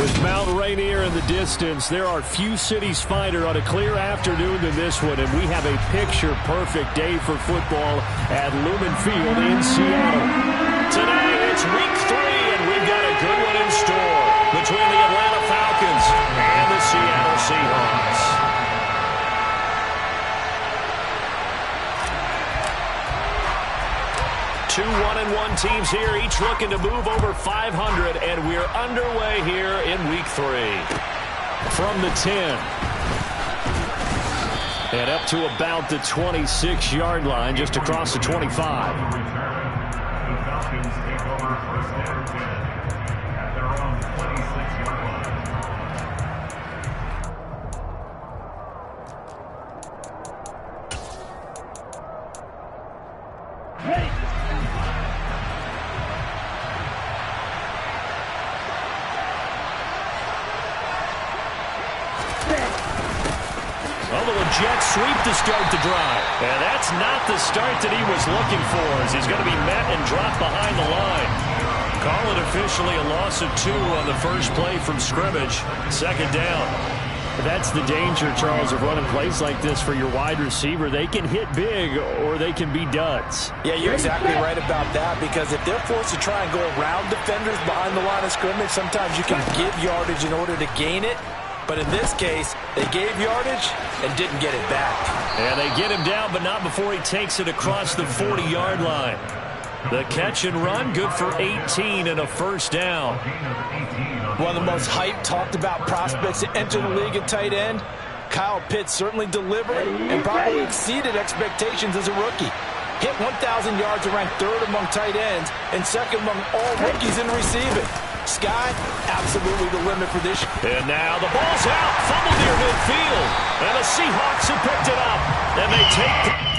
With Mount Rainier in the distance, there are few cities finer on a clear afternoon than this one, and we have a picture-perfect day for football at Lumen Field in Seattle. Today, it's week 3, and we've got a good one in store between the Atlanta Falcons and the Seattle Seahawks. Two 1-1 teams here, each looking to move over 500, and we're underway here in week 3. From the 10. And up to about the 26-yard line, just across the 25. Jets sweep to start the drive. And that's not the start that he was looking for, as he's going to be met and dropped behind the line. Call it officially a loss of 2 on the first play from scrimmage. Second down. That's the danger, Charles, of running plays like this for your wide receiver. They can hit big or they can be duds. Yeah, you're exactly right about that, because if they're forced to try and go around defenders behind the line of scrimmage, sometimes you can give yardage in order to gain it. But in this case, they gave yardage and didn't get it back. And they get him down, but not before he takes it across the 40-yard line. The catch and run, good for 18 and a first down. One of the most hyped, talked about prospects to enter the league at tight end. Kyle Pitts certainly delivered and probably exceeded expectations as a rookie. Hit 1,000 yards and ranked 3rd among tight ends and 2nd among all rookies in receiving. Sky, absolutely the limit for this. And now the ball's out, fumbled near midfield. And the Seahawks have picked it up. And they take the...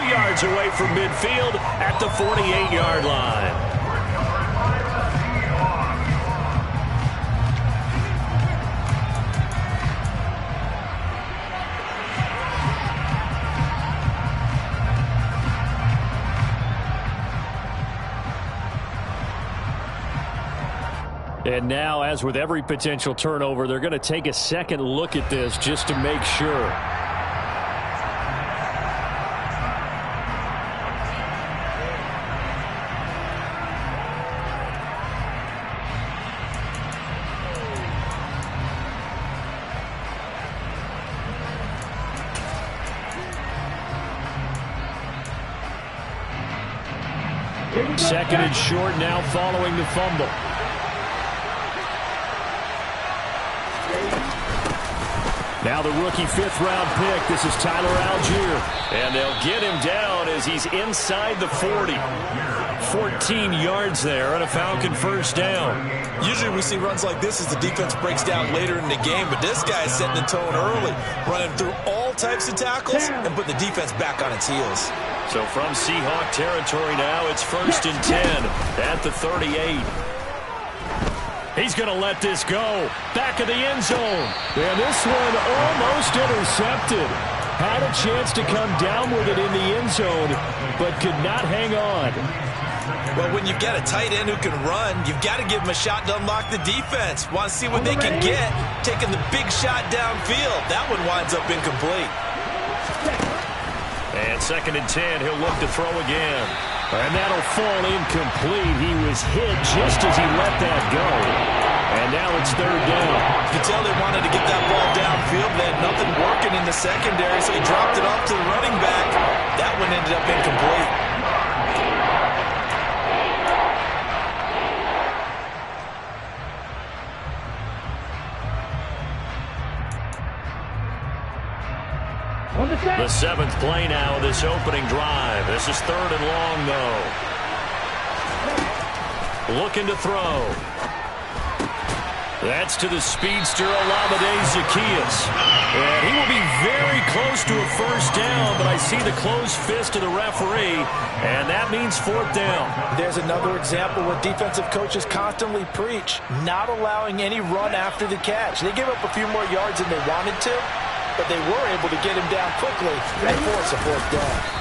yards away from midfield at the 48-yard line. And now, as with every potential turnover, they're going to take a second look at this just to make sure. Second and short now following the fumble. Now the rookie 5th-round pick. This is Tyler Algier. And they'll get him down as he's inside the 40. 14 yards there and a Falcon first down. Usually we see runs like this as the defense breaks down later in the game, but this guy is setting the tone early, running through all types of tackles and putting the defense back on its heels. So from Seahawk territory now, it's 1st and 10 at the 38. He's going to let this go. Back of the end zone. And this one almost intercepted. Had a chance to come down with it in the end zone, but could not hang on. Well, when you've got a tight end who can run, you've got to give him a shot to unlock the defense. Want to see what they can get, taking the big shot downfield. That one winds up incomplete. And 2nd and 10, he'll look to throw again. And that'll fall incomplete. He was hit just as he let that go. And now it's 3rd down. You can tell they wanted to get that ball downfield. They had nothing working in the secondary, so he dropped it off to the running back. That one ended up incomplete. The 7th play now of this opening drive. This is 3rd and long, though. Looking to throw. That's to the speedster, Olamide Zaccheaus. And he will be very close to a first down, but I see the closed fist of the referee, and that means fourth down. There's another example what defensive coaches constantly preach, not allowing any run after the catch. They gave up a few more yards than they wanted to, but they were able to get him down quickly and force a fourth down.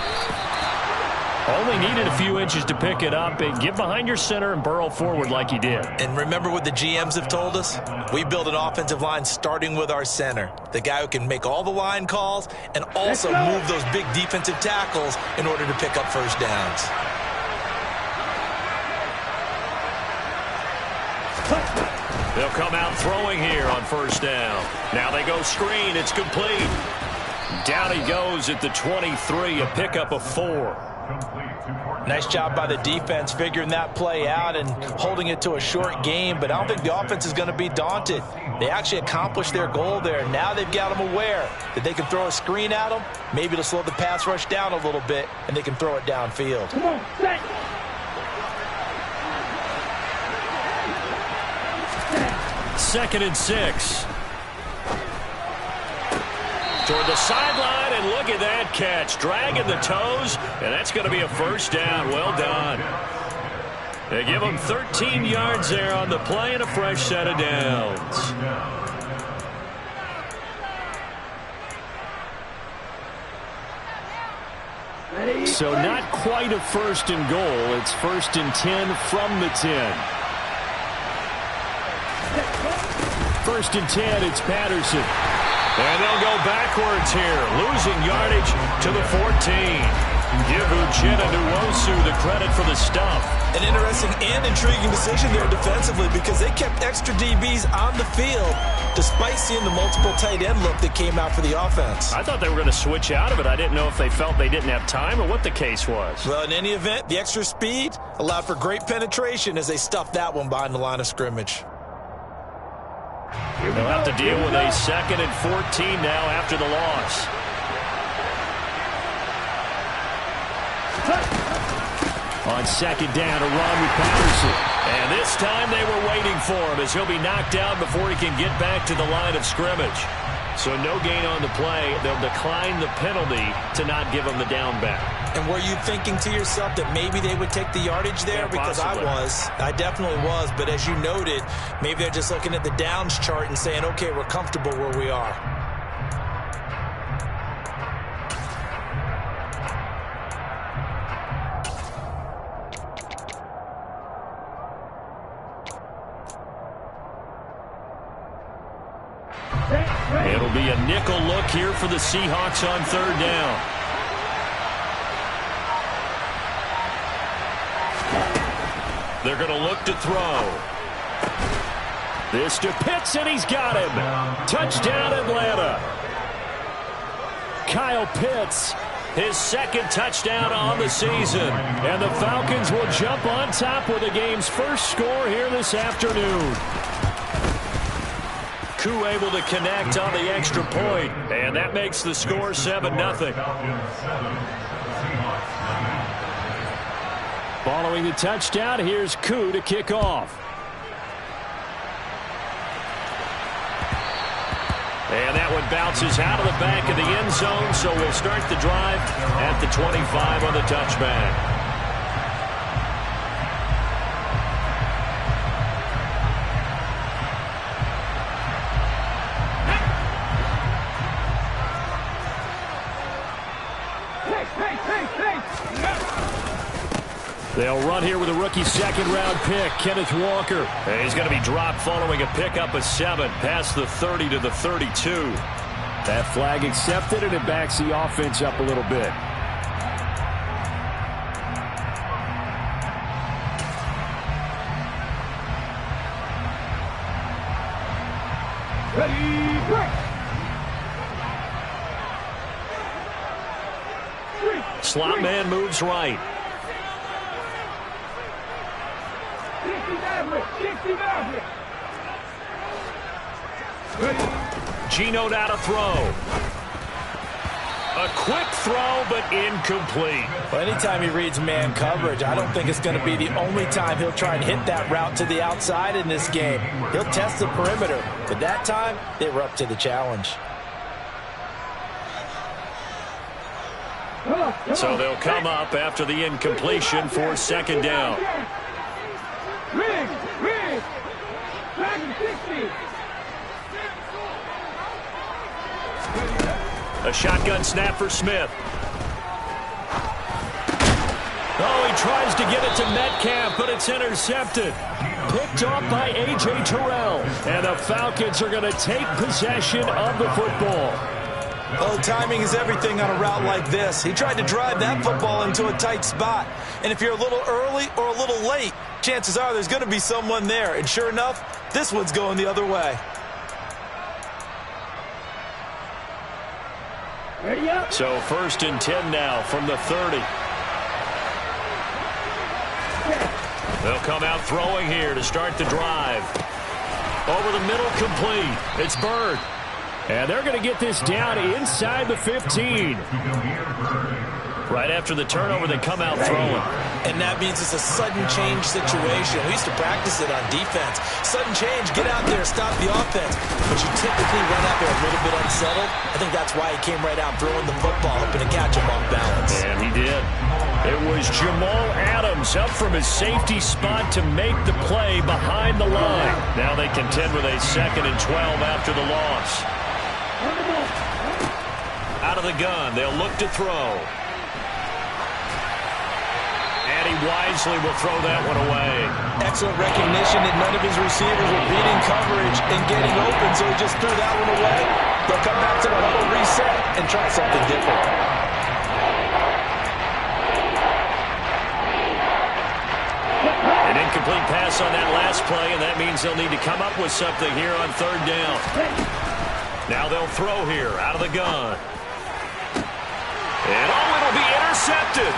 Only needed a few inches to pick it up and get behind your center and burrow forward like he did. And remember what the GMs have told us? We build an offensive line starting with our center, the guy who can make all the line calls and also move those big defensive tackles in order to pick up first downs. They'll come out throwing here on first down. Now they go screen. It's complete. Down he goes at the 23, a pickup of 4. Nice job by the defense figuring that play out and holding it to a short game, but I don't think the offense is going to be daunted. They actually accomplished their goal there. Now they've got them aware that they can throw a screen at them, maybe to slow the pass rush down a little bit, and they can throw it downfield. Come on, set. Second and 6. Toward the sideline, and look at that catch. Dragging the toes, and that's going to be a first down. Well done. They give them 13 yards there on the play and a fresh set of downs. So not quite a first and goal. It's first and 10 from the 10. First and 10, it's Patterson. And they'll go backwards here, losing yardage to the 14. Give Uchenna Nwosu the credit for the stuff. An interesting and intriguing decision there defensively because they kept extra DBs on the field despite seeing the multiple tight end look that came out for the offense. I thought they were going to switch out of it. I didn't know if they felt they didn't have time or what the case was. Well, in any event, the extra speed allowed for great penetration as they stuffed that one behind the line of scrimmage. They'll have to deal with a second and 14 now after the loss. On second down, a run with Patterson. And this time they were waiting for him as he'll be knocked out before he can get back to the line of scrimmage. So no gain on the play. They'll decline the penalty to not give him the down back. And were you thinking to yourself that maybe they would take the yardage there? Yeah, because possibly. I definitely was. But as you noted, maybe they're just looking at the downs chart and saying, okay, we're comfortable where we are. It'll be a nickel look here for the Seahawks on third down. They're going to look to throw. This to Pitts, and he's got him. Touchdown, Atlanta. Kyle Pitts, his second touchdown on the season. And the Falcons will jump on top with the game's first score here this afternoon. Koo able to connect on the extra point, and that makes the score 7-0. Following the touchdown, here's Koo to kick off. And that one bounces out of the back of the end zone, so we'll start the drive at the 25 on the touchback. They'll run here with a rookie second-round pick, Kenneth Walker. And he's going to be dropped following a pickup of 7 past the 30 to the 32. That flag accepted, and it backs the offense up a little bit. Ready, break. Slot man moves right. Geno out to throw. A quick throw, but incomplete. Well, anytime he reads man coverage, I don't think it's going to be the only time he'll try and hit that route to the outside in this game. He'll test the perimeter, but that time, they were up to the challenge. So they'll come up after the incompletion for second down. A shotgun snap for Smith. Oh, he tries to get it to Metcalf, but it's intercepted. Picked off by A.J. Terrell. And the Falcons are going to take possession of the football. Oh, timing is everything on a route like this. He tried to drive that football into a tight spot. And if you're a little early or a little late, chances are there's going to be someone there. And sure enough, this one's going the other way. So 1st and 10 now from the 30. They'll come out throwing here to start the drive. Over the middle, complete. It's Bird. And they're going to get this down inside the 15. Right after the turnover, they come out throwing. And that means it's a sudden change situation. We used to practice it on defense. Sudden change, get out there, stop the offense. But you typically run out there a little bit unsettled. I think that's why he came right out throwing the football, hoping to catch him off balance. And he did. It was Jamal Adams up from his safety spot to make the play behind the line. Now they contend with a 2nd and 12 after the loss. Out of the gun, they'll look to throw. And he wisely will throw that one away. Excellent recognition that none of his receivers were beating coverage and getting open, so he just threw that one away. They'll come back to the huddle, reset, and try something different. An incomplete pass on that last play, and that means they'll need to come up with something here on 3rd down. Now they'll throw here out of the gun. And oh, it'll be intercepted.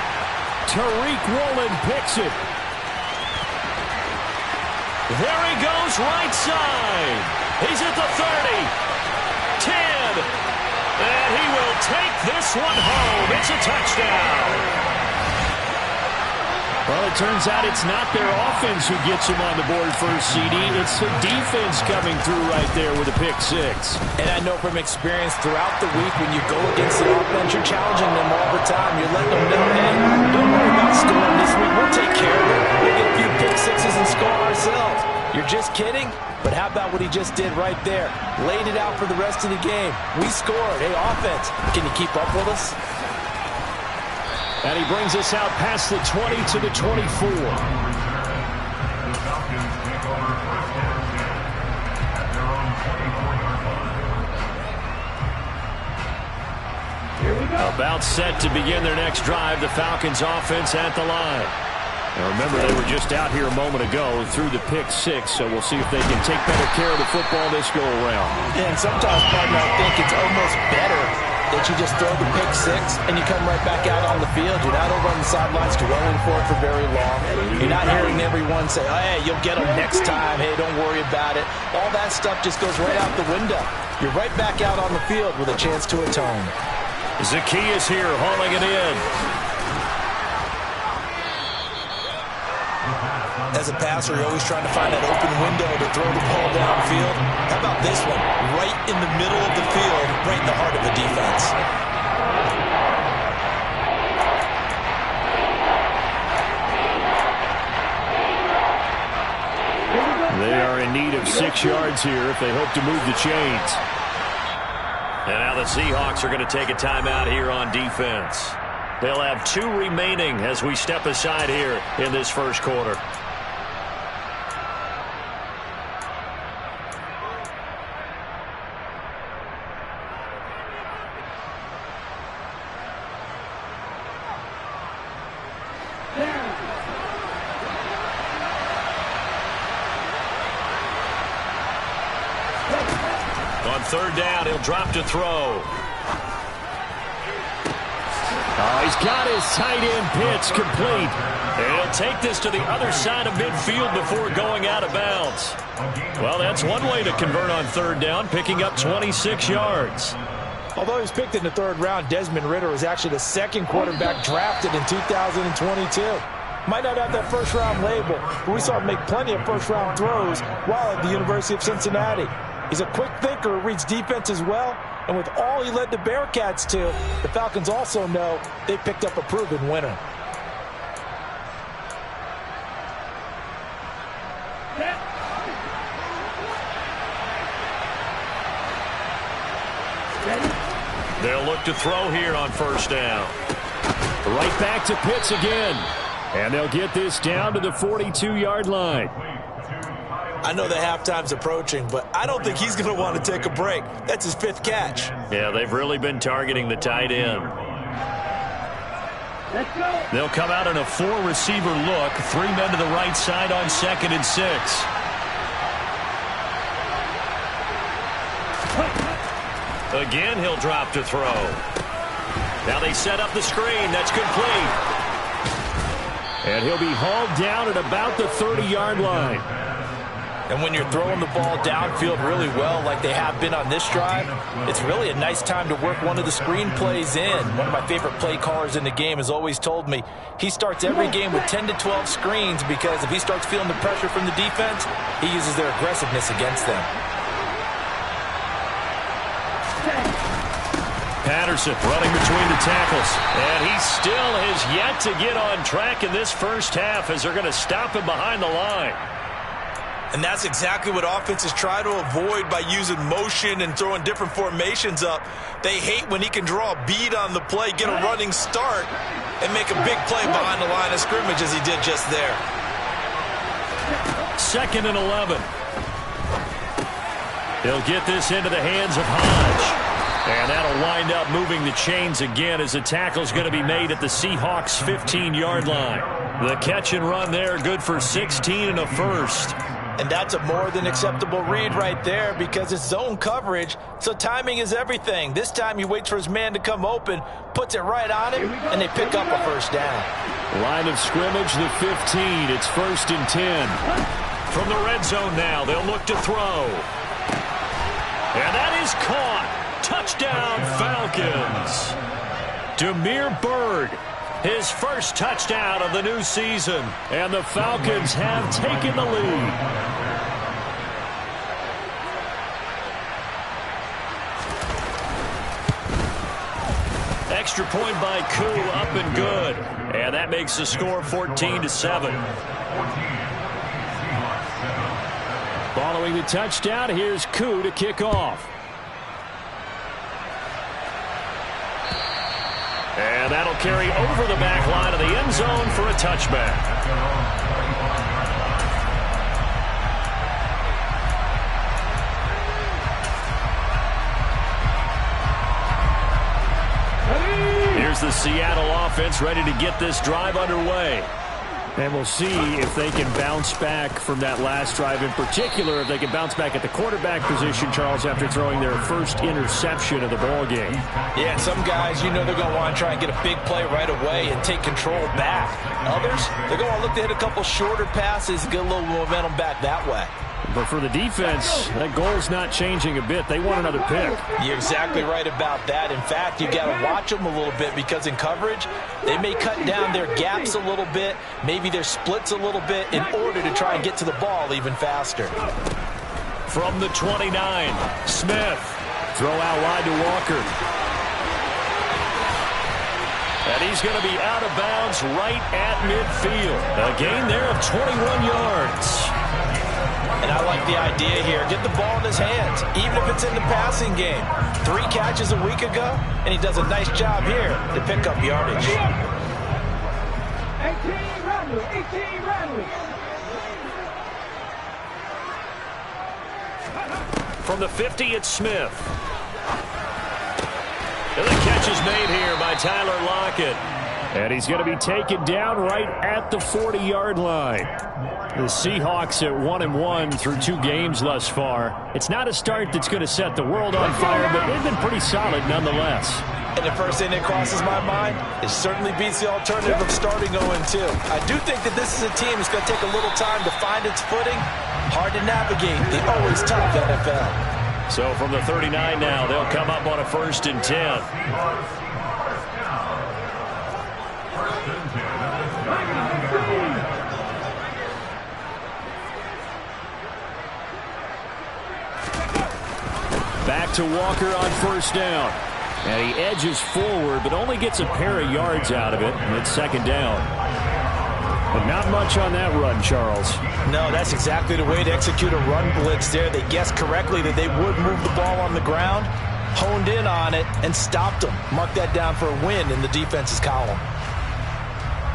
Tariq Woolen picks it. There he goes, right side. He's at the 30, 10, and he will take this one home. It's a touchdown. Well, it turns out it's not their offense who gets them on the board first, CD. It's the defense coming through right there with a pick 6. And I know from experience throughout the week when you go against the offense, you're challenging them all the time. You're letting them know, hey, don't worry about scoring this week. We'll take care of it. We'll get a few pick 6s and score ourselves. You're just kidding? But how about what he just did right there? Laid it out for the rest of the game. We scored. Hey, offense, can you keep up with us? And he brings us out past the 20 to the 24. About set to begin their next drive, the Falcons offense at the line. Now remember, they were just out here a moment ago through the pick 6, so we'll see if they can take better care of the football this go-around. And sometimes, partner, I think it's almost better that you just throw the pick 6 and you come right back out on the field. You're not over on the sidelines dwelling for it for very long. You're not hearing everyone say, oh, hey, you'll get them next time. Hey, don't worry about it. All that stuff just goes right out the window. You're right back out on the field with a chance to atone. Zacchaeus here hauling it in. As a passer, you're always trying to find that open window to throw the ball downfield. How about this one? Right in the middle of the field, right in the heart of the defense. They are in need of 6 yards here if they hope to move the chains. And now the Seahawks are going to take a timeout here on defense. They'll have 2 remaining as we step aside here in this first quarter. On 3rd down, he'll drop to throw. Oh, he's got his tight end pitch complete. And he'll take this to the other side of midfield before going out of bounds. Well, that's one way to convert on 3rd down, picking up 26 yards. Although he was picked in the 3rd round, Desmond Ridder was actually the 2nd quarterback drafted in 2022. Might not have that first-round label, but we saw him make plenty of first-round throws while at the University of Cincinnati. He's a quick thinker who reads defense as well, and with all he led the Bearcats to, the Falcons also know they picked up a proven winner. They'll look to throw here on 1st down. Right back to Pitts again. And they'll get this down to the 42-yard line. I know the halftime's approaching, but I don't think he's going to want to take a break. That's his 5th catch. Yeah, they've really been targeting the tight end. They'll come out in a 4-receiver look. 3 men to the right side on 2nd and 6. Again, he'll drop to throw. Now they set up the screen. That's complete. And he'll be hauled down at about the 30-yard line. And when you're throwing the ball downfield really well like they have been on this drive, it's really a nice time to work one of the screen plays in. One of my favorite play callers in the game has always told me he starts every game with 10 to 12 screens because if he starts feeling the pressure from the defense, he uses their aggressiveness against them. Patterson running between the tackles. And he still has yet to get on track in this first half as they're going to stop him behind the line. And that's exactly what offenses try to avoid by using motion and throwing different formations up. They hate when he can draw a bead on the play, get a running start, and make a big play behind the line of scrimmage as he did just there. 2nd and 11. He'll get this into the hands of Hodge. And that'll wind up moving the chains again as the tackle's going to be made at the Seahawks' 15-yard line. The catch and run there, good for 16 and a first. And that's a more than acceptable read right there because it's zone coverage, so timing is everything. This time he waits for his man to come open, puts it right on him, and they pick up a first down. Line of scrimmage, the 15. It's 1st and 10. From the red zone now, they'll look to throw. And that is caught. Touchdown, Falcons. Damiere Byrd, his first touchdown of the new season. And the Falcons have taken the lead. Extra point by Koo, up and good. And that makes the score 14-7. Following the touchdown, here's Koo to kick off. And that'll carry over the back line of the end zone for a touchback. Here's the Seattle offense ready to get this drive underway. And we'll see if they can bounce back from that last drive in particular, if they can bounce back at the quarterback position, Charles, after throwing their first interception of the ball game. Yeah, some guys, you know they're going to want to try and get a big play right away and take control back. Others, they're going to look to hit a couple shorter passes and get a little momentum back that way. But for the defense, that goal's not changing a bit. They want another pick. You're exactly right about that. In fact, you got to watch them a little bit because in coverage, they may cut down their gaps a little bit, maybe their splits a little bit in order to try and get to the ball even faster. From the 29, Smith. Throw out wide to Walker. And he's going to be out of bounds right at midfield. A gain there of 21 yards. And I like the idea here. Get the ball in his hands, even if it's in the passing game. 3 catches a week ago, and he does a nice job here to pick up yardage. 18 Radley. From the 50, it's Smith. And the catch is made here by Tyler Lockett. And he's going to be taken down right at the 40-yard line. The Seahawks at 1-1 through 2 games thus far. It's not a start that's going to set the world on fire, but they've been pretty solid nonetheless. And the first thing that crosses my mind, it certainly beats the alternative of starting 0-2. I do think that this is a team that's going to take a little time to find its footing. Hard to navigate the always tough NFL. So from the 39 now, they'll come up on a 1st and 10. Back to Walker on 1st down. And he edges forward, but only gets a pair of yards out of it. And it's 2nd down. But not much on that run, Charles. No, that's exactly the way to execute a run blitz there. They guessed correctly that they would move the ball on the ground, honed in on it, and stopped them. Mark that down for a win in the defense's column.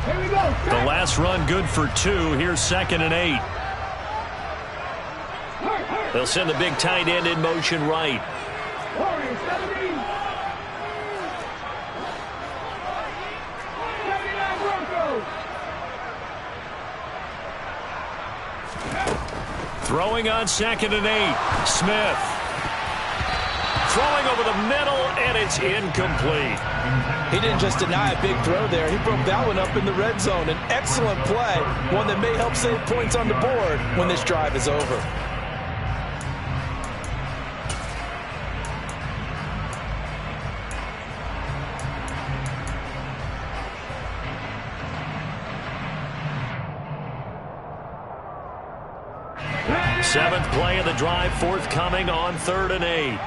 Here we go. The last run good for 2. Here's 2nd and 8. They'll send the big tight end in motion right. Throwing on 2nd and 8. Smith. Throwing over the middle, and it's incomplete. He didn't just deny a big throw there. He broke that one up in the red zone. An excellent play, one that may help save points on the board when this drive is over. Seventh play of the drive forthcoming on 3rd and 8.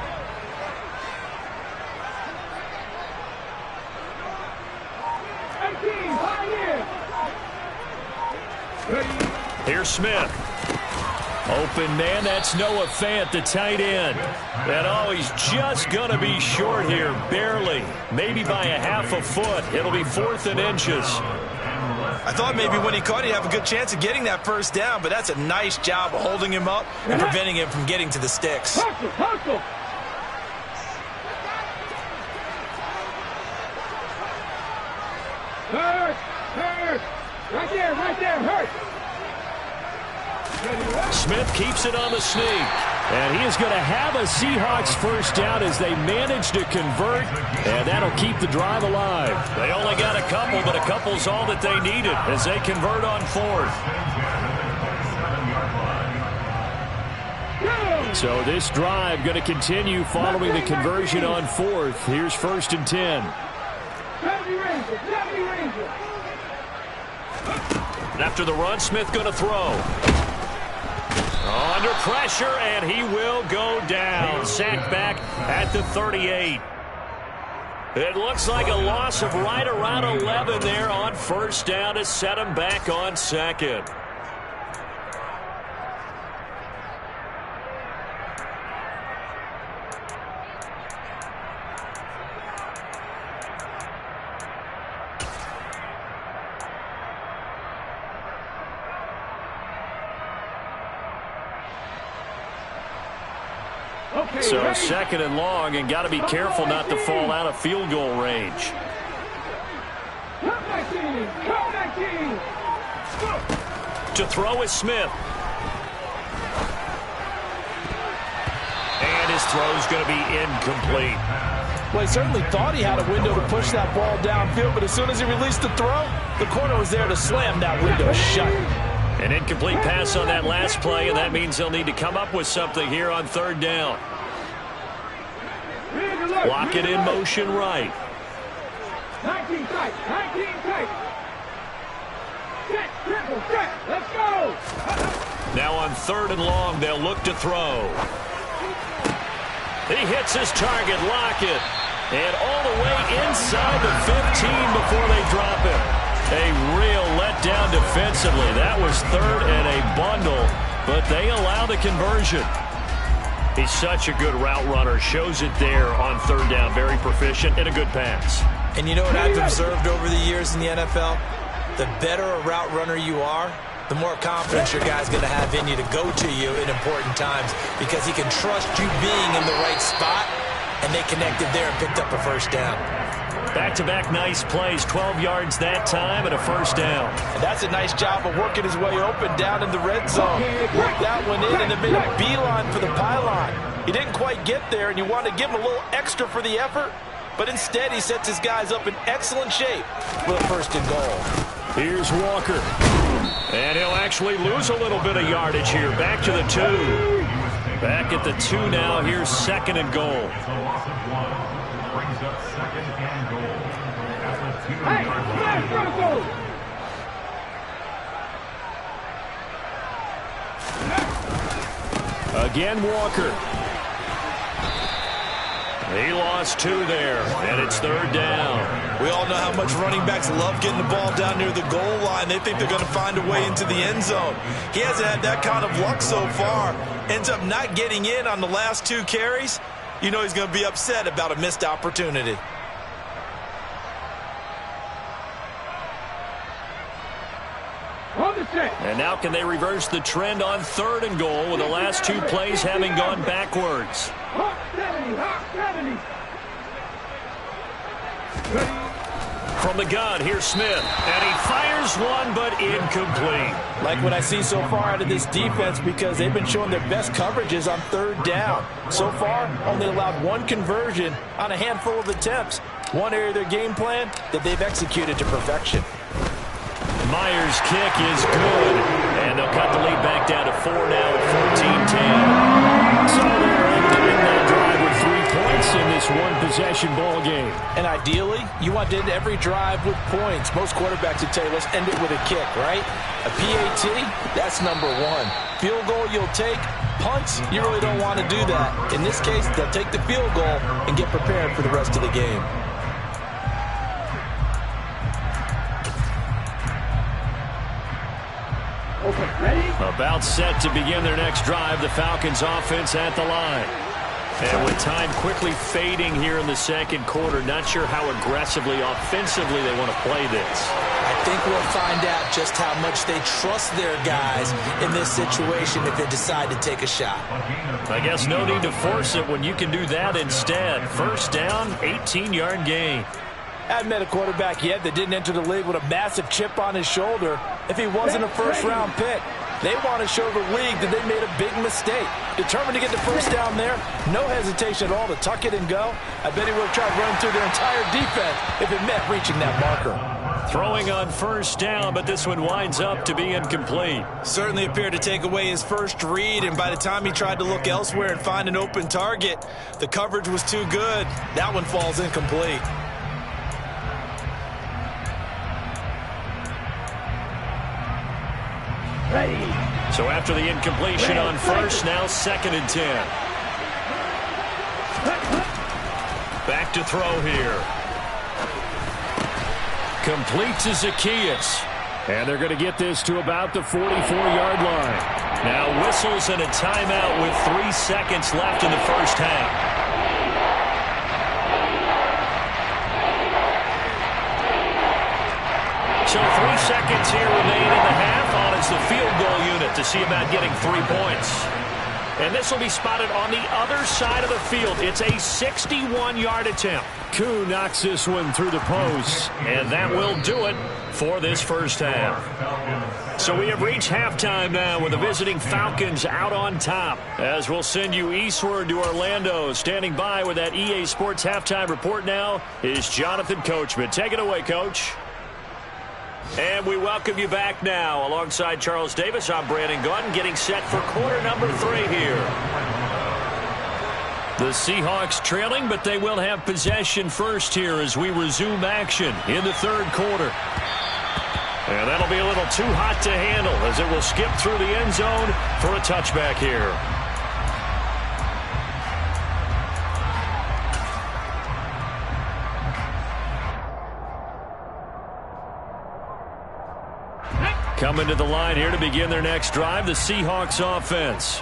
Here's Smith. Open man, that's Noah Fant, the tight end. And oh, he's just going to be short here, barely. Maybe by a half a foot. It'll be 4th and inches. I thought maybe when he caught it, he'd have a good chance of getting that 1st down, but that's a nice job of holding him up and preventing him from getting to the sticks. Hustle. Hurt. Right there, hurt. Smith keeps it on the sneak. And he is going to have a Seahawks 1st down as they manage to convert, and that'll keep the drive alive. They only got a couple, but a couple's all that they needed as they convert on 4th. So this drive going to continue following the conversion on 4th. Here's 1st and 10. And after the run, Smith going to throw. Under pressure, and he will go down. Sacked back at the 38. It looks like a loss of right around 11 there on 1st down to set him back on 2nd. So 2nd and long, and got to be careful not to fall out of field goal range. To throw is Smith. And his throw's going to be incomplete. Well, he certainly thought he had a window to push that ball downfield, but as soon as he released the throw, the corner was there to slam that window shut. An incomplete pass on that last play, and that means they'll need to come up with something here on 3rd down. Block it in motion right. 19 tight. Set. Let's go. Now on 3rd and long, they'll look to throw. He hits his target, Lockett. And all the way inside the 15 before they drop him. A real letdown defensively. That was 3rd and a bundle, but they allow the conversion. He's such a good route runner. Shows it there on 3rd down. Very proficient and a good pass. And you know what I've observed over the years in the NFL? The better a route runner you are, the more confidence your guy's going to have in you to go to you in important times because he can trust you being in the right spot, and they connected there and picked up a 1st down. Back-to-back nice plays, 12 yards that time and a 1st down. And that's a nice job of working his way open down in the red zone. Worked that one in and then made a beeline for the pylon. He didn't quite get there, and you want to give him a little extra for the effort, but instead he sets his guys up in excellent shape with a 1st and goal. Here's Walker. And he'll actually lose a little bit of yardage here. Back to the 2. Back at the 2 now. Here's 2nd and goal. Brings up 2nd and goal. At the 2-yard line. Again, Walker. He lost 2 there, and it's 3rd down. We all know how much running backs love getting the ball down near the goal line. They think they're going to find a way into the end zone. He hasn't had that kind of luck so far. Ends up not getting in on the last 2 carries. You know he's going to be upset about a missed opportunity. And now can they reverse the trend on 3rd and goal with the last 2 plays having gone backwards? From the gun, here's Smith. And he fires one, but incomplete. Like what I see so far out of this defense, because they've been showing their best coverages on 3rd down. So far, only allowed 1 conversion on a handful of attempts. One area of their game plan that they've executed to perfection. Myers' kick is good, and they'll cut the lead back down to 4 now at 14-10. So they're able to end that drive with 3 points in this one-possession ball game. And ideally, you want to end every drive with points. Most quarterbacks would tell you, let's end it with a kick, right? A PAT, that's number 1. Field goal you'll take. Punts, you really don't want to do that. In this case, they'll take the field goal and get prepared for the rest of the game. About set to begin their next drive, the Falcons offense at the line. And with time quickly fading here in the 2nd quarter, not sure how aggressively, offensively they want to play this. I think we'll find out just how much they trust their guys in this situation if they decide to take a shot. I guess no need to force it when you can do that instead. 1st down, 18-yard gain. I haven't met a quarterback yet that didn't enter the league with a massive chip on his shoulder if he wasn't a first-round pick. They want to show the league that they made a big mistake. Determined to get the 1st down there, no hesitation at all to tuck it and go. I bet he would have tried running through their entire defense if it meant reaching that marker. Throwing on 1st down, but this one winds up to be incomplete. Certainly appeared to take away his first read, and by the time he tried to look elsewhere and find an open target, the coverage was too good. That one falls incomplete. So after the incompletion on 1st, now 2nd and 10. Back to throw here. Complete to Zacchaeus. And they're going to get this to about the 44-yard line. Now whistles and a timeout with 3 seconds left in the 1st half. So 3 seconds here remain in the half. On is the field goal unit to see about getting 3 points. And this will be spotted on the other side of the field. It's a 61-yard attempt. Koo knocks this one through the post. And that will do it for this 1st half. So we have reached halftime now with the visiting Falcons out on top. As we'll send you eastward to Orlando. Standing by with that EA Sports halftime report now is Jonathan Coachman. Take it away, Coach. And we welcome you back now. Alongside Charles Davis, I'm Brandon Gunn, getting set for quarter number 3 here. The Seahawks trailing, but they will have possession first here as we resume action in the 3rd quarter. And that'll be a little too hot to handle as it will skip through the end zone for a touchback here. Coming to the line here to begin their next drive, the Seahawks offense.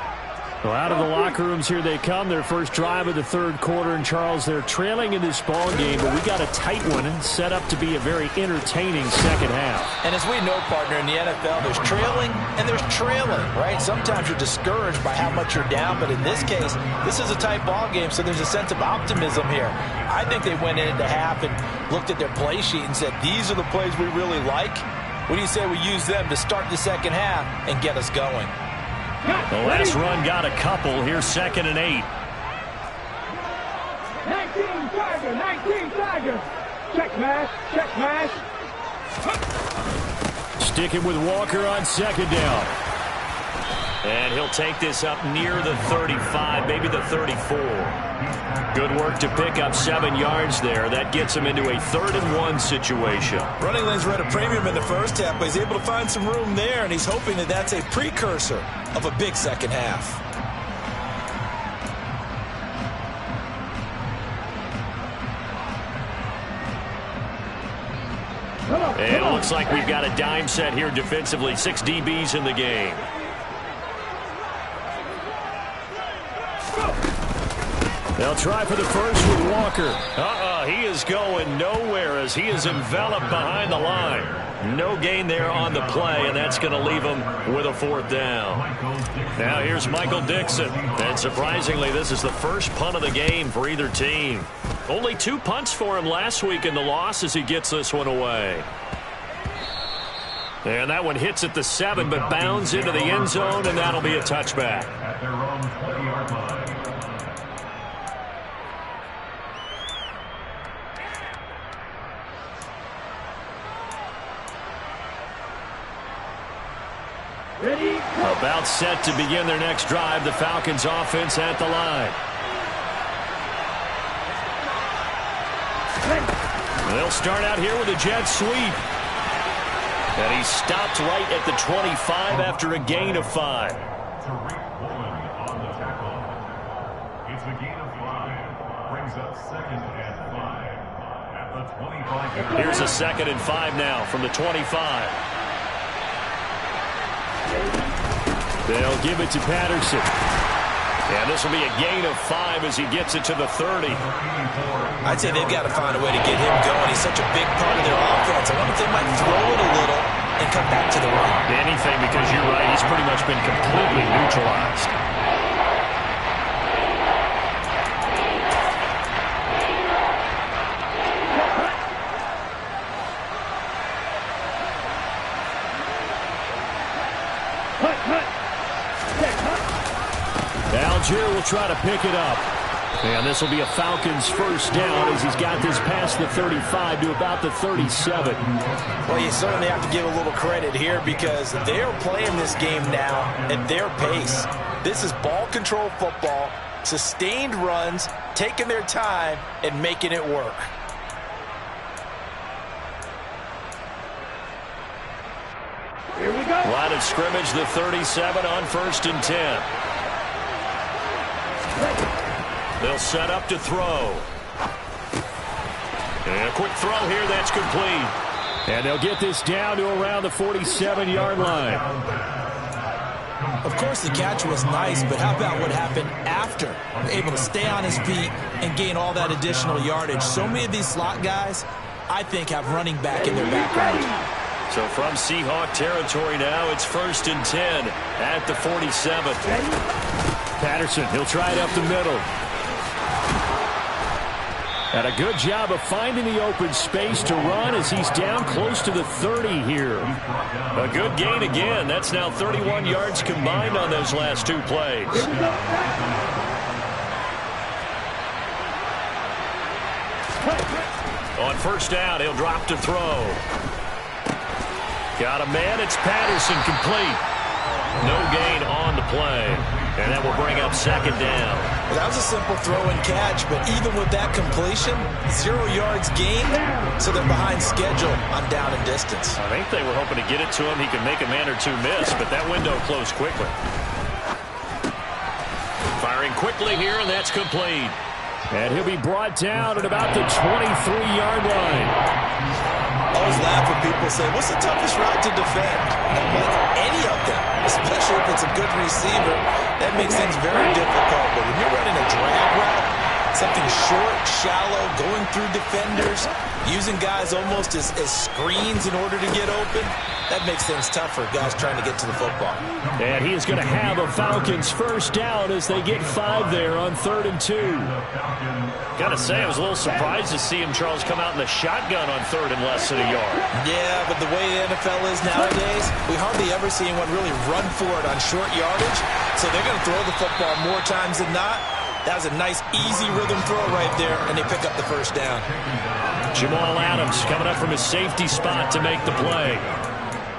Well, out of the locker rooms here they come. Their first drive of the 3rd quarter. And, Charles, they're trailing in this ball game, but we got a tight one and set up to be a very entertaining 2nd half. And as we know, partner, in the NFL, there's trailing and there's trailing, right? Sometimes you're discouraged by how much you're down, but in this case, this is a tight ball game, so there's a sense of optimism here. I think they went into half and looked at their play sheet and said, these are the plays we really like. What do you say we use them to start the 2nd half and get us going? The last run got a couple. Here's 2nd and 8. 19 Tiger, 19 Tiger. Check mash, check mash. Sticking with Walker on 2nd down. And And he'll take this up near the 35, maybe the 34. Good work to pick up 7 yards there. That gets him into a 3rd-and-1 situation. Running lanes were at a premium in the first half, but he's able to find some room there, and he's hoping that that's a precursor of a big second half. And it looks like we've got a dime set here defensively. 6 DBs in the game. They'll try for the first with Walker. He is going nowhere as he is enveloped behind the line. No gain there on the play, and that's going to leave him with a 4th down. Now here's Michael Dixon. And surprisingly, this is the first punt of the game for either team. Only 2 punts for him last week in the loss as he gets this one away. And that one hits at the 7, but bounds into the end zone, and that'll be a touchback. At their own 20-yard line. About set to begin their next drive. The Falcons offense at the line. They'll start out here with a jet sweep. And he stopped right at the 25 after a gain of 5. On the tackle. It's a gain of 5. Brings up 2nd and 5 at the 25. Here's a 2nd and 5 now from the 25. They'll give it to Patterson. And this will be a gain of 5 as he gets it to the 30. I'd say they've got to find a way to get him going. He's such a big part of their offense. I wonder if they might throw it a little and come back to the run. Anything, because you're right. He's pretty much been completely neutralized. Algier will try to pick it up. And this will be a Falcons first down as he's got this past the 35 to about the 37. Well, you certainly have to give a little credit here because they're playing this game now at their pace. This is ball control football, sustained runs, taking their time, and making it work. Here we go. Line of scrimmage, the 37 on 1st and 10. They'll set up to throw. And a quick throw here, that's complete. And they'll get this down to around the 47-yard line. Of course, the catch was nice, but how about what happened after? Able to stay on his feet and gain all that additional yardage. So many of these slot guys, I think, have running back in their background. So from Seahawk territory now, it's 1st and 10 at the 47. Patterson, he'll try it up the middle. And a good job of finding the open space to run as he's down close to the 30 here. A good gain again. That's now 31 yards combined on those last 2 plays. On 1st down, he'll drop to throw. Got a man. It's Patterson, complete. No gain on the play. And that will bring up 2nd down. Well, that was a simple throw and catch, but even with that completion, 0 yards gained, so they're behind schedule on down and distance. I think they were hoping to get it to him. He could make a man or 2 miss, but that window closed quickly. Firing quickly here, and that's complete. And he'll be brought down at about the 23-yard line. I always laugh when people say, what's the toughest route to defend? I'm like, any of them, especially if it's a good receiver. That makes things very difficult. But when you're running a drag route, something short, shallow, going through defenders, using guys almost as screens in order to get open, that makes things tough for guys trying to get to the football. And he is going to have a Falcons first down as they get 5 there on 3rd and 2. Got to say, I was a little surprised to see him, Charles, come out in the shotgun on 3rd and less than a yard. Yeah, but the way the NFL is nowadays, we hardly ever see anyone really run for it on short yardage. So they're going to throw the football more times than not. That was a nice, easy rhythm throw right there, and they pick up the first down. Jamal Adams coming up from his safety spot to make the play.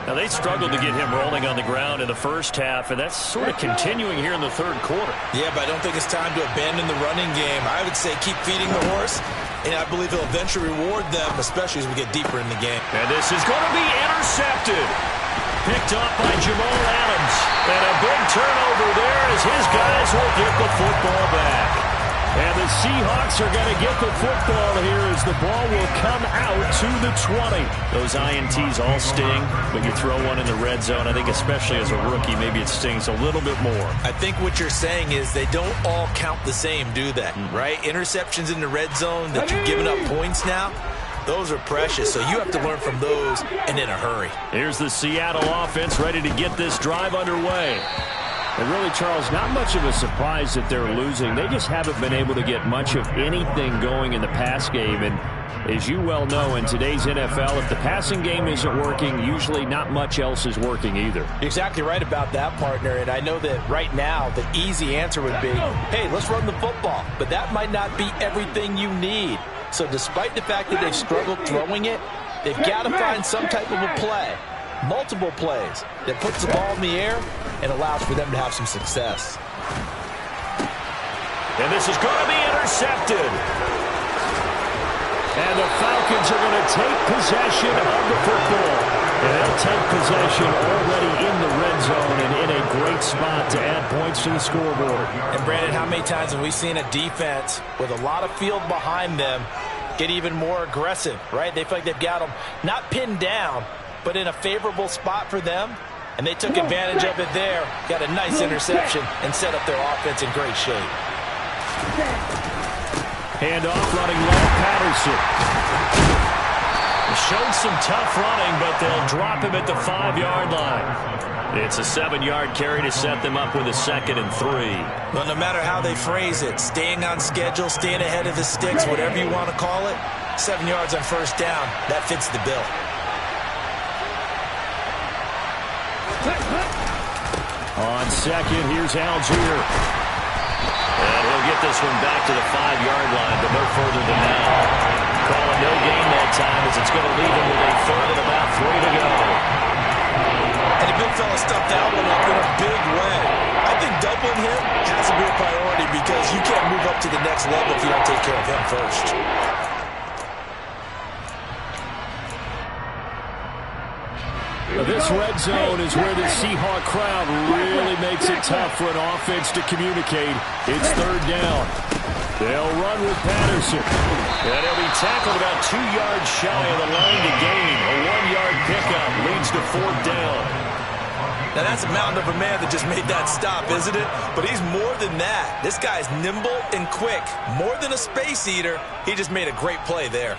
Now, they struggled to get him rolling on the ground in the first half, and that's sort of continuing here in the third quarter. Yeah, but I don't think it's time to abandon the running game. I would say keep feeding the horse, and I believe he'll eventually reward them, especially as we get deeper in the game. And this is going to be intercepted. Picked up by Jamal Adams. And a big turnover there as his guys will get the football back. And the Seahawks are going to get the football here as the ball will come out to the 20. Those INTs all sting, but you throw one in the red zone. I think especially as a rookie, maybe it stings a little bit more. I think what you're saying is they don't all count the same, do they? Right? Interceptions in the red zone that you've given up points now, those are precious. So you have to learn from those and in a hurry. Here's the Seattle offense ready to get this drive underway. And really, Charles, not much of a surprise that they're losing. They just haven't been able to get much of anything going in the pass game. And as you well know, in today's NFL, if the passing game isn't working, usually not much else is working either. You're exactly right about that, partner. And I know that right now the easy answer would be, hey, let's run the football. But that might not be everything you need. So despite the fact that they've struggled throwing it, they've got to find some type of a play. Multiple plays that puts the ball in the air and allows for them to have some success. And this is going to be intercepted. And the Falcons are going to take possession of the football. And they'll take possession already in the red zone and in a great spot to add points to the scoreboard. And Brandon, how many times have we seen a defense with a lot of field behind them get even more aggressive, right? They feel like they've got them not pinned down, but in a favorable spot for them, and they took advantage of it there, got a nice interception, and set up their offense in great shape. Handoff running low, Patterson. Showed some tough running, but they'll drop him at the 5-yard line. It's a 7-yard carry to set them up with a 2nd and 3. Well, no matter how they phrase it, staying on schedule, staying ahead of the sticks, whatever you want to call it, 7 yards on first down, that fits the bill. On second, here's Algier. And he'll get this one back to the 5-yard line, but no further than that. Calling no gain that time as it's going to leave him with a 3rd and about 3 to go. And the big fella stuffed that one up in a big way. I think doubling him has to be a priority because you can't move up to the next level if you don't take care of him first. This red zone is where the Seahawk crowd really makes it tough for an offense to communicate. It's 3rd down. They'll run with Patterson. And he'll be tackled about 2 yards shy of the line to gain. A 1-yard pickup leads to 4th down. Now that's a mountain of a man that just made that stop, isn't it? But he's more than that. This guy's nimble and quick. More than a space eater. He just made a great play there.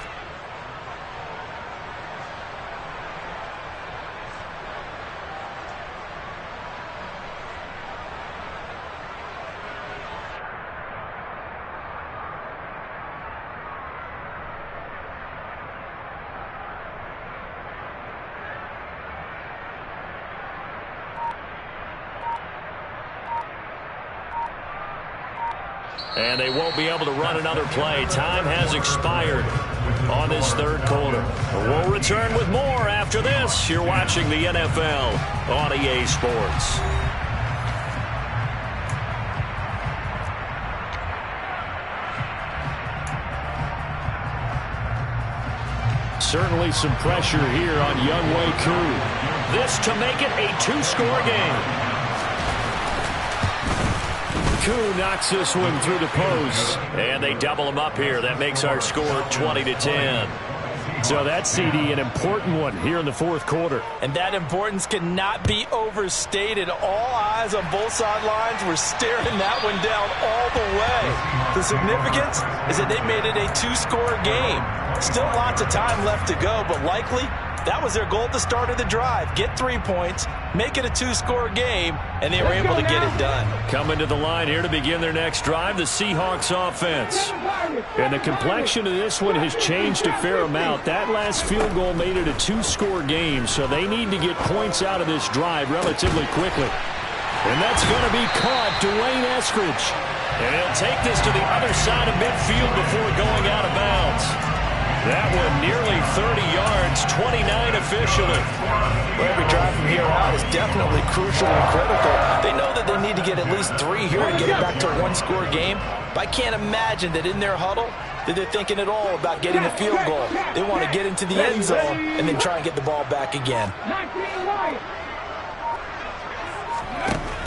And they won't be able to run another play. Time has expired on this 3rd quarter. We'll return with more after this. You're watching the NFL on EA Sports. Certainly some pressure here on Younghoe Koo. This to make it a 2-score game. Koo knocks this one through the post, and they double him up here. That makes our score 20-10. So that's, CD, an important one here in the 4th quarter. And that importance cannot be overstated. All eyes on both sidelines were staring that one down all the way. The significance is that they made it a 2-score game. Still lots of time left to go, but likely that was their goal at the start of the drive. Get 3 points, make it a 2-score game, and they were able to get it done. Coming to the line here to begin their next drive, the Seahawks offense. And the complexion of this one has changed a fair amount. That last field goal made it a 2-score game, so they need to get points out of this drive relatively quickly. And that's going to be caught, Dwayne Eskridge. And he'll take this to the other side of midfield before going out of bounds. That one nearly 30 yards, 29 officially. Well, every drive from here out is definitely crucial and critical. They know that they need to get at least 3 here to get it back to a one-score game. But I can't imagine that in their huddle that they're thinking at all about getting a field goal. They want to get into the end zone and then try and get the ball back again.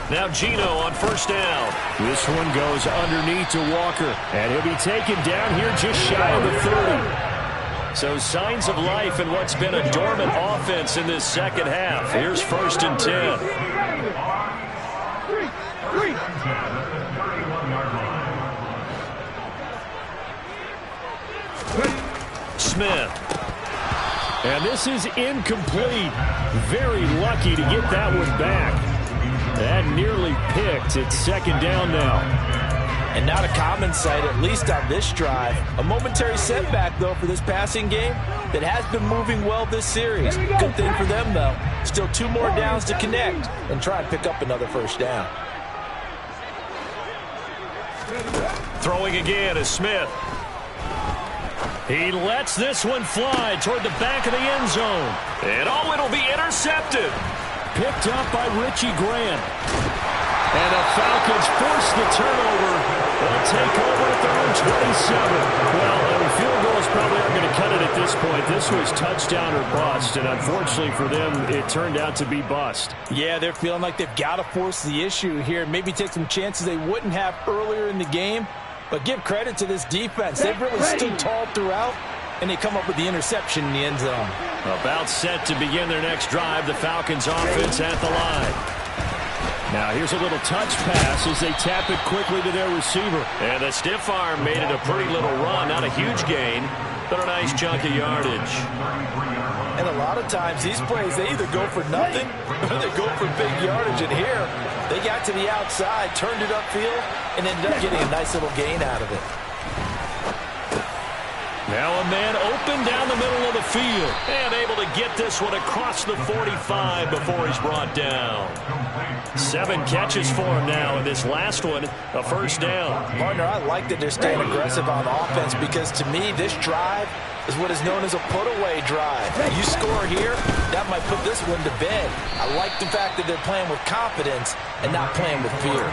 Now Gino on first down. This one goes underneath to Walker. And he'll be taken down here just shy of the 30. So signs of life in what's been a dormant offense in this second half. Here's 1st and 10. Smith. And this is incomplete. Very lucky to get that one back. That nearly picked. It's 2nd down now. And not a common sight, at least on this drive. A momentary setback, though, for this passing game that has been moving well this series. Good thing for them, though. Still 2 more downs to connect and try and pick up another 1st down. Throwing again is Smith. He lets this one fly toward the back of the end zone. And it'll be intercepted. Picked up by Richie Grant. And the Falcons force the turnover. They'll take over at their own 27. Well, the field goals probably aren't going to cut it at this point. This was touchdown or bust, and unfortunately for them, it turned out to be bust. Yeah, they're feeling like they've got to force the issue here. Maybe take some chances they wouldn't have earlier in the game. But give credit to this defense. They've really stood tall throughout, and they come up with the interception in the end zone. About set to begin their next drive, the Falcons offense at the line. Now here's a little touch pass as they tap it quickly to their receiver. And the stiff arm made it a pretty little run. Not a huge gain, but a nice chunk of yardage. And a lot of times these plays, they either go for nothing or they go for big yardage. And here, they got to the outside, turned it upfield, and ended up getting a nice little gain out of it. Now a man open down the middle of the field. And able to get this one across the 45 before he's brought down. 7 catches for him now, and this last one, a 1st down. Partner, I like that they're staying aggressive on offense because to me, this drive is what is known as a put-away drive. You score here, that might put this one to bed. I like the fact that they're playing with confidence and not playing with fear.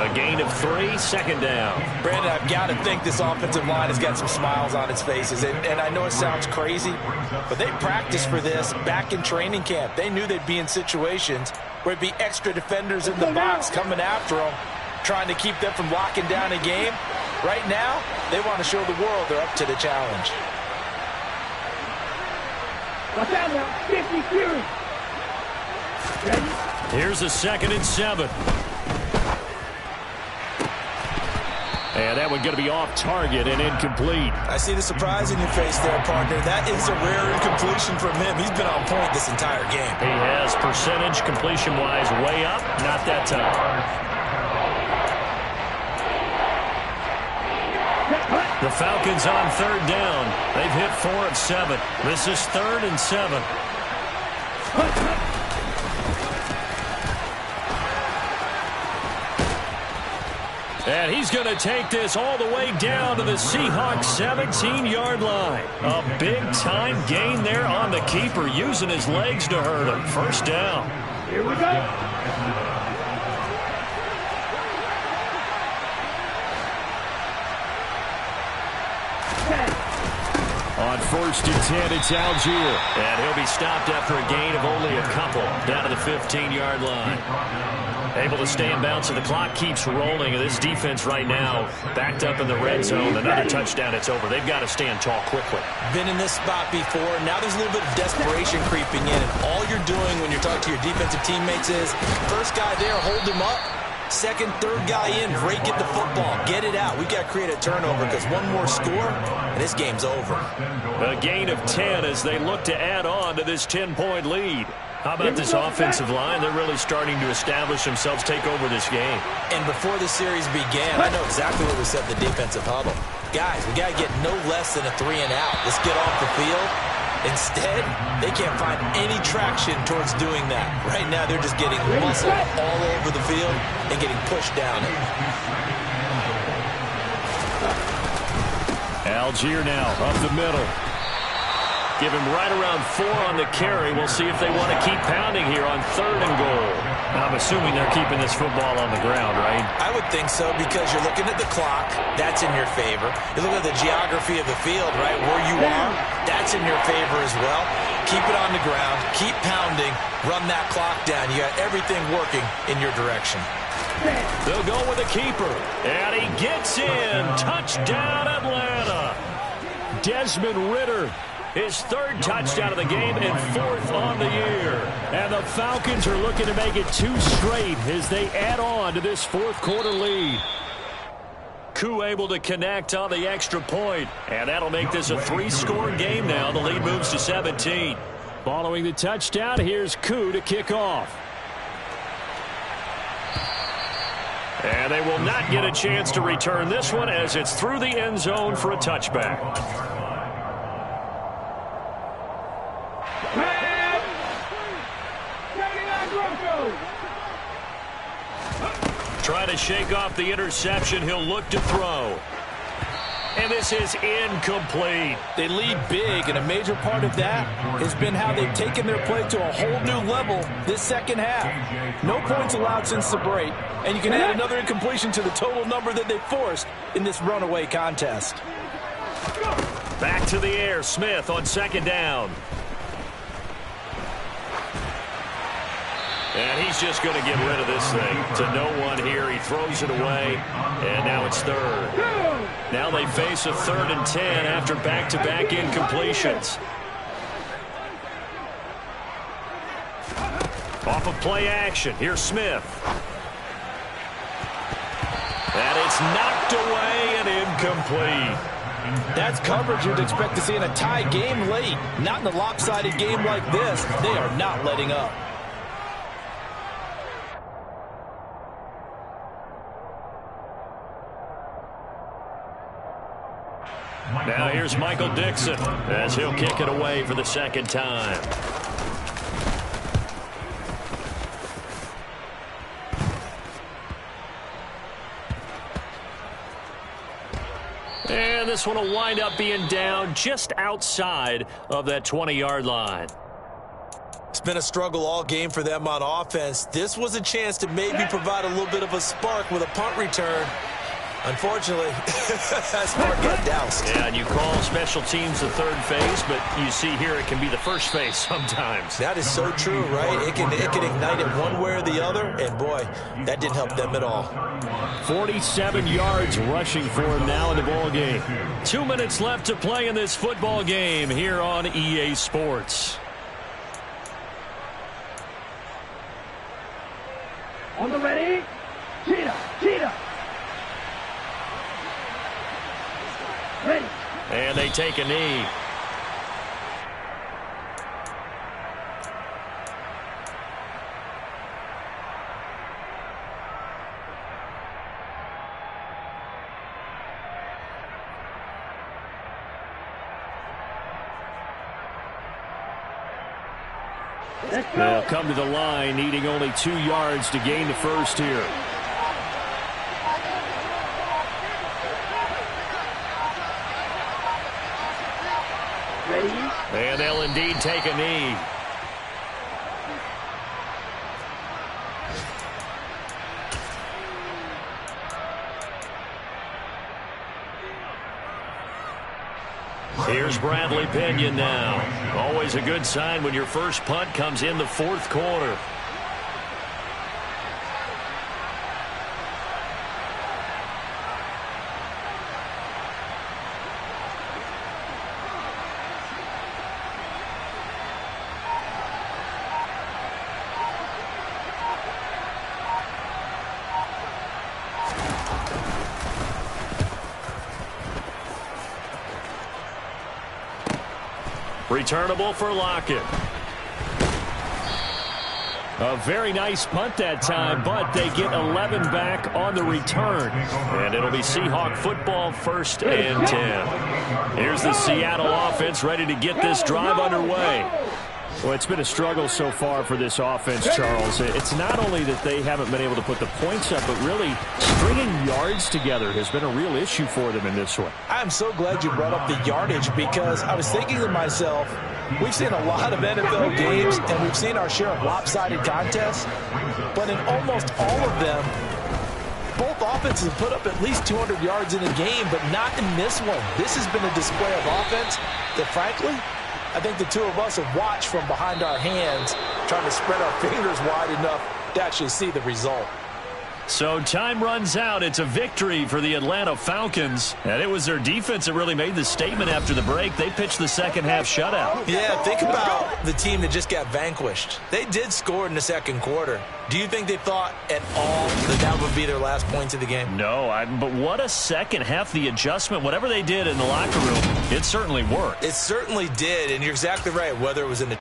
A gain of 3, 2nd down. Brandon, I've got to think this offensive line has got some smiles on its faces. And I know it sounds crazy, but they practiced for this back in training camp. They knew they'd be in situations where it'd be extra defenders in the box coming after them, trying to keep them from locking down a game. Right now, they want to show the world they're up to the challenge. Watch out now, 50 series. Here's a 2nd and 7. And that one going to be off target and incomplete. I see the surprise in your face there, partner. That is a rare incompletion from him. He's been on point this entire game. He has percentage completion-wise way up. Not that time. The Falcons on 3rd down. They've hit 4 of 7. This is 3rd and 7. And he's going to take this all the way down to the Seahawks 17-yard line. A big-time gain there on the keeper, using his legs to hurt him. 1st down. Here we go. On 1st and 10, it's Algier. And he'll be stopped after a gain of only a couple down to the 15-yard line. Able to stay in bounds, so the clock keeps rolling. And this defense right now backed up in the red zone. Another touchdown, it's over. They've got to stand tall quickly. Been in this spot before. Now there's a little bit of desperation creeping in. And all you're doing when you're talking to your defensive teammates is, first guy there, hold him up. Second, third guy in, break it the football. Get it out. We've got to create a turnover because one more score, and this game's over. A gain of 10 as they look to add on to this 10-point lead. How about this offensive line? They're really starting to establish themselves, take over this game. And before the series began, I know exactly what we said in the defensive huddle. Guys, we got to get no less than a 3 and out. Let's get off the field. Instead, they can't find any traction towards doing that. Right now, they're just getting muscle all over the field and getting pushed down it. Algier now up the middle. Give him right around 4 on the carry. We'll see if they want to keep pounding here on 3rd and goal. Now, I'm assuming they're keeping this football on the ground, right? I would think so, because you're looking at the clock. That's in your favor. You're looking at the geography of the field, right? Where you are, that's in your favor as well. Keep it on the ground. Keep pounding. Run that clock down. You got everything working in your direction. They'll go with a keeper. And he gets in. Touchdown, Atlanta. Desmond Ridder. His 3rd touchdown of the game and 4th on the year. And the Falcons are looking to make it 2 straight as they add on to this 4th quarter lead. Koo able to connect on the extra point. And that'll make this a 3-score game now. The lead moves to 17. Following the touchdown, here's Koo to kick off. And they will not get a chance to return this one as it's through the end zone for a touchback. Trying to shake off the interception. He'll look to throw. And this is incomplete. They lead big, and a major part of that has been how they've taken their play to a whole new level this second half. No points allowed since the break, and you can add another incompletion to the total number that they forced in this runaway contest. Back to the air. Smith on 2nd down. And he's just going to get rid of this thing to no one here. He throws it away, and now it's 3rd. Now they face a 3rd and 10 after back-to-back incompletions. Off of play action. Here's Smith. And it's knocked away and incomplete. That's coverage you'd expect to see in a tie game late. Not in a lopsided game like this. They are not letting up. Now here's Michael Dixon as he'll kick it away for the 2nd time. And this one will wind up being down just outside of that 20-yard line. It's been a struggle all game for them on offense. This was a chance to maybe provide a little bit of a spark with a punt return. Unfortunately, that spark got doused. Yeah, and you call special teams the 3rd phase, but you see here it can be the 1st phase sometimes. That is so true, right? It can ignite it one way or the other, and boy, that didn't help them at all. 47 yards rushing for him now in the ball game. 2 minutes left to play in this football game here on EA Sports. On the ready, Cheetah. Ready. And they take a knee. They'll come to the line, needing only 2 yards to gain the 1st here. And they'll indeed take a knee. Here's Bradley Pinion now. Always a good sign when your first punt comes in the 4th quarter. Returnable for Lockett. A very nice punt that time, but they get 11 back on the return. And it'll be Seahawk football, 1st and 10. Here's the Seattle offense ready to get this drive underway. Well, it's been a struggle so far for this offense, Charles. It's not only that they haven't been able to put the points up, but really stringing yards together has been a real issue for them in this one. I'm so glad you brought up the yardage because I was thinking to myself, we've seen a lot of NFL games and we've seen our share of lopsided contests, but in almost all of them, both offenses have put up at least 200 yards in a game, but not in this one. This has been a display of offense that, frankly, I think the two of us have watched from behind our hands, trying to spread our fingers wide enough to actually see the result. So time runs out. It's a victory for the Atlanta Falcons. And it was their defense that really made the statement after the break. They pitched the second half shutout. Yeah, think about the team that just got vanquished. They did score in the second quarter. Do you think they thought at all that that would be their last points of the game? No, but what a second half. The adjustment, whatever they did in the locker room, it certainly worked. It certainly did, and you're exactly right. Whether it was in the